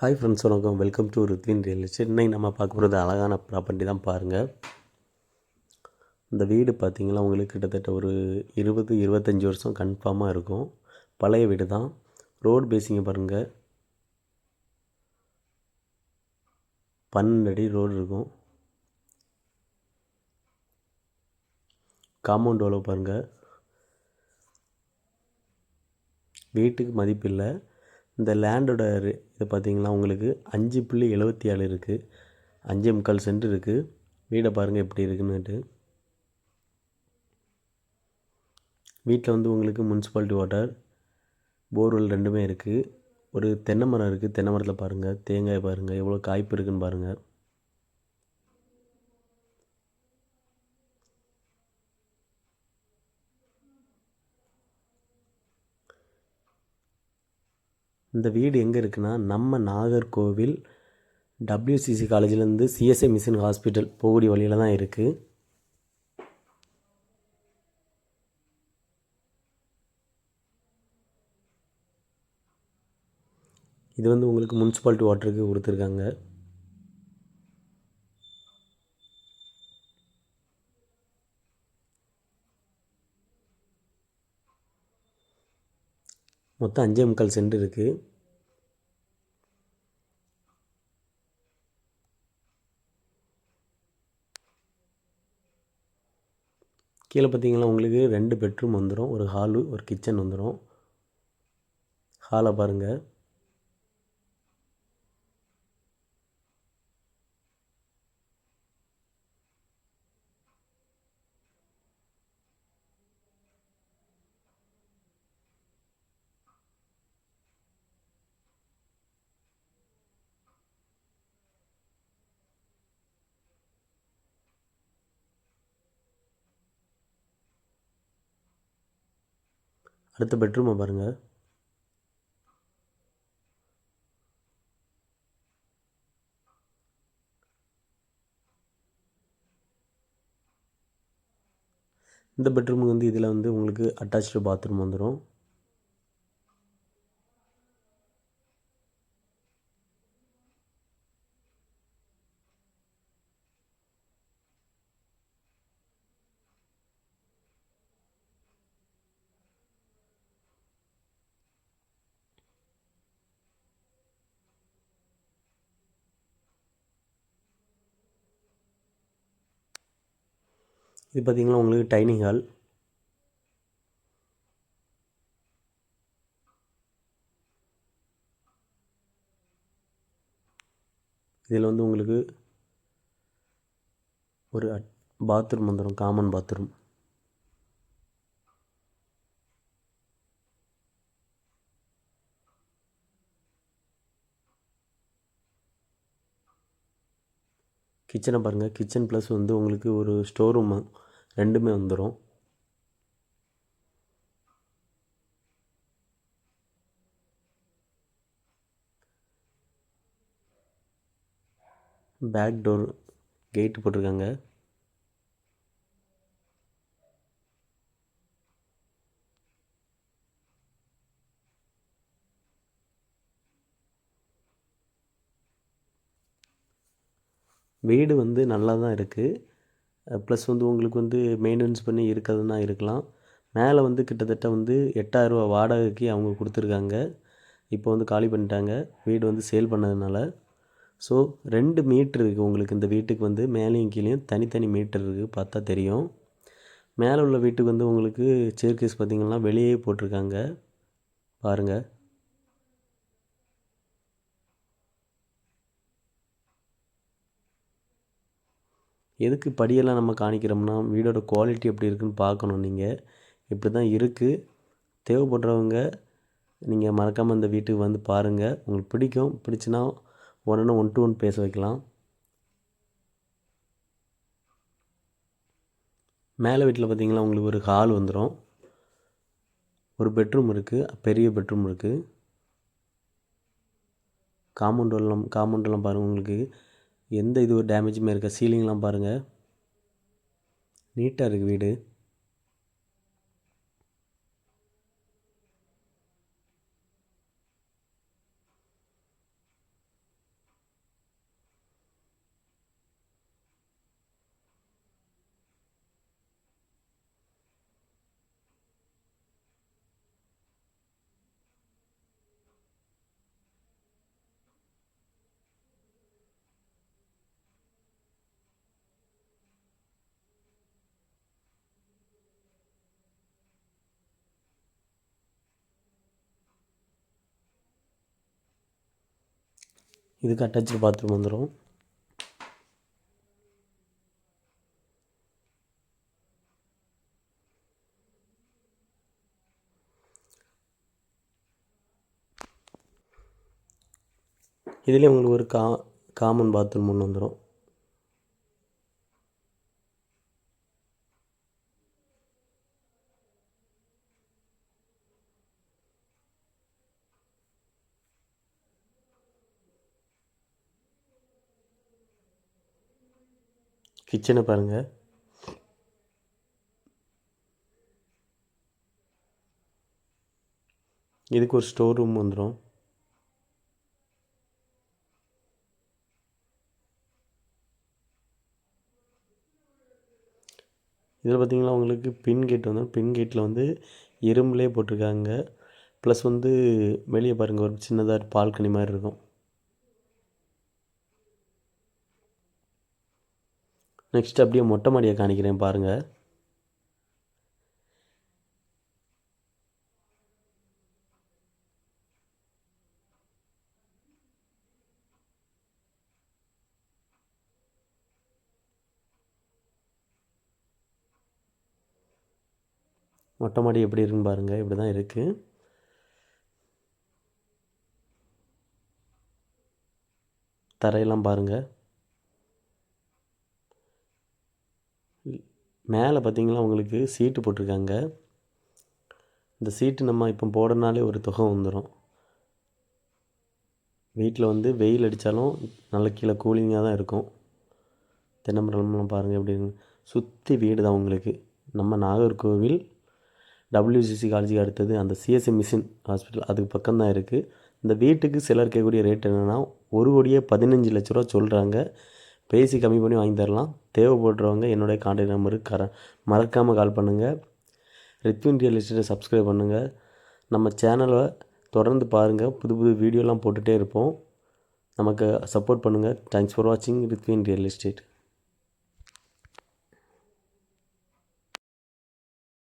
Hi friends, வணக்கம். Welcome to Ruthvin real estate. இன்னைக்கு நம்ம பார்க்க போகிறது அழகான ப்ராப்பர்ட்டி தான். பாருங்கள், இந்த வீடு பார்த்திங்கன்னா உங்களுக்கு கிட்டத்தட்ட ஒரு 20-25 வருஷம் கன்ஃபார்மாக இருக்கும். பழைய வீடு தான். ரோடு பேசிங்க பாருங்கள், 12 அடி ரோடு இருக்கும். காம்பவுண்ட் வால் பாருங்கள். வீட்டுக்கு மதிப்பு இல்லை. இந்த லேண்டோட இது பார்த்திங்கன்னா உங்களுக்கு 5.77 இருக்குது. 5.25 சென்ட் இருக்குது. வீடை பாருங்கள் எப்படி இருக்குன்னுட்டு. வீட்டில் வந்து உங்களுக்கு முனிசிபாலிட்டி வாட்டர், போர்வெல் ரெண்டுமே இருக்குது. ஒரு தென்னை மரம் இருக்குது. தென்னை மரத்தில் பாருங்கள், தேங்காய் பாருங்கள் எவ்வளோ காய்ப்பு இருக்குதுன்னு பாருங்கள். இந்த வீடு எங்கே இருக்குன்னா, நம்ம Nagercoil WCC காலேஜிலேருந்து CSI mission hospital போகக்கூடிய வழியில் தான் இருக்குது. இது வந்து உங்களுக்கு முனிசிபாலிட்டி வாட்டருக்கு கொடுத்துருக்காங்க. மொத்தம் 5.25 சென்ட் இருக்குது. கீழே பார்த்தீங்கன்னா உங்களுக்கு 2 பெட்ரூம் வந்துடும். ஒரு ஹாலு, ஒரு கிச்சன் வந்துடும். ஹாலை பாருங்கள். அடுத்த பெட்ரூமை பாருங்கள். இந்த பெட்ரூமுக்கு வந்து இதில் வந்து உங்களுக்கு அட்டாச்சு பாத்ரூம் வந்துடும். இது பார்த்திங்கன்னா உங்களுக்கு டைனிங் ஹால். இதில் வந்து உங்களுக்கு ஒரு பாத்ரூம் வந்துடும், காமன் பாத்ரூம். கிச்சனை பாருங்கள். கிச்சன் ப்ளஸ் வந்து உங்களுக்கு ஒரு ஸ்டோர் ரூம் ரெண்டுமே வந்துடும். பேக் டோர் கேட்டு போட்டிருக்காங்க. வீடு வந்து நல்லா தான் இருக்குது. ப்ளஸ் வந்து உங்களுக்கு வந்து மெயின்டெனன்ஸ் பண்ணி இருக்கிறதுனா இருக்கலாம். மேலே வந்து கிட்டத்தட்ட வந்து 8,000 ரூபா வாடகைக்கு அவங்க கொடுத்துருக்காங்க. இப்போ வந்து காலி பண்ணிட்டாங்க வீடு வந்து சேல் பண்ணதுனால. ஸோ 2 மீட்ரு இருக்குது உங்களுக்கு. இந்த வீட்டுக்கு வந்து மேலேயும் கீழேயும் தனித்தனி மீட்டர் இருக்குது, பார்த்தா தெரியும். மேலே உள்ள வீட்டுக்கு வந்து உங்களுக்கு சேர்கேஸ் பார்த்திங்கன்னா வெளியே போட்டிருக்காங்க பாருங்கள். எதுக்கு படியெல்லாம் நம்ம காணிக்கிறோம்னா, வீடோட குவாலிட்டி எப்படி இருக்குதுன்னு பார்க்கணும். நீங்கள் இப்படி தான் இருக்குது. தேவைப்படுறவங்க நீங்கள் மறக்காமல் இந்த வீட்டுக்கு வந்து பாருங்கள். உங்களுக்கு பிடிக்கும். பிடிச்சின்னா உடனே 1 to 1 பேச வைக்கலாம். மேலே வீட்டில் பார்த்திங்கன்னா உங்களுக்கு ஒரு ஹால் வந்துடும். ஒரு பெட்ரூம் இருக்குது, பெரிய பெட்ரூம் இருக்குது. காம்பவுண்டெல்லாம் பாருங்கள். உங்களுக்கு எந்த இது ஒரு டேமேஜுமே இருக்கா. சீலிங்லாம் பாருங்கள், நீட்டாக இருக்குது வீடு. இதுக்கு அட்டாச்சு பாத்ரூம் வந்துடும். இதுலேயே உங்களுக்கு ஒரு காமன் பாத்ரூம் ஒன்று வந்துடும். கிச்சனை பாருங்கள். இதுக்கு ஒரு ஸ்டோர் ரூம் வந்துடும். இதில் பார்த்திங்கன்னா உங்களுக்கு பின் கேட் வந்துடும். பின் கேட்டில் வந்து இரும்புலேயே போட்டிருக்காங்க. ப்ளஸ் வந்து வெளியே பாருங்கள், ஒரு சின்னதாக பால்கனி மாதிரி இருக்கும். நெக்ஸ்ட் அப்படியே மொட்டை மாடியை காணிக்கிறேன் பாருங்கள். மொட்டை மாடி எப்படி இருக்குன்னு பாருங்கள். இப்படி தான் இருக்குது. தரையெல்லாம் பாருங்கள். மேலே பார்த்திங்கன்னா உங்களுக்கு சீட்டு போட்டிருக்காங்க. இந்த சீட்டு நம்ம இப்போ போடுறனாலே ஒரு தொகை வந்துடும். வீட்டில் வந்து வெயில் அடித்தாலும் நல்ல கீழே கூலிங்காக தான் இருக்கும். தென்னமரம்லாம் பாருங்கள் எப்படி இருக்கு. சுற்றி வீடு தான் உங்களுக்கு. நம்ம நாகர்கோவில் WCC காலேஜுக்கு அடுத்தது அந்த CSI மிஷின் ஹாஸ்பிட்டல் அதுக்கு பக்கம்தான் இருக்குது. இந்த வீட்டுக்கு சிலர் இருக்கக்கூடிய ரேட் என்னென்னா 1,15,00,000 சொல்கிறாங்க. பேசி கம்மி பண்ணி வாங்கி தரலாம். தேவைப்படுறவங்க என்னுடைய கான்டாக்ட் நம்பருக்கு மறக்காமல் கால் பண்ணுங்கள். ரித்வின் ரியல் எஸ்டேட்டை சப்ஸ்கிரைப் பண்ணுங்கள். நம்ம சேனலை தொடர்ந்து பாருங்கள். புது புது வீடியோலாம் போட்டுகிட்டே இருப்போம். நமக்கு சப்போர்ட் பண்ணுங்கள். தேங்க்ஸ் ஃபார் வாட்சிங் ரித்வின் ரியல் எஸ்டேட்.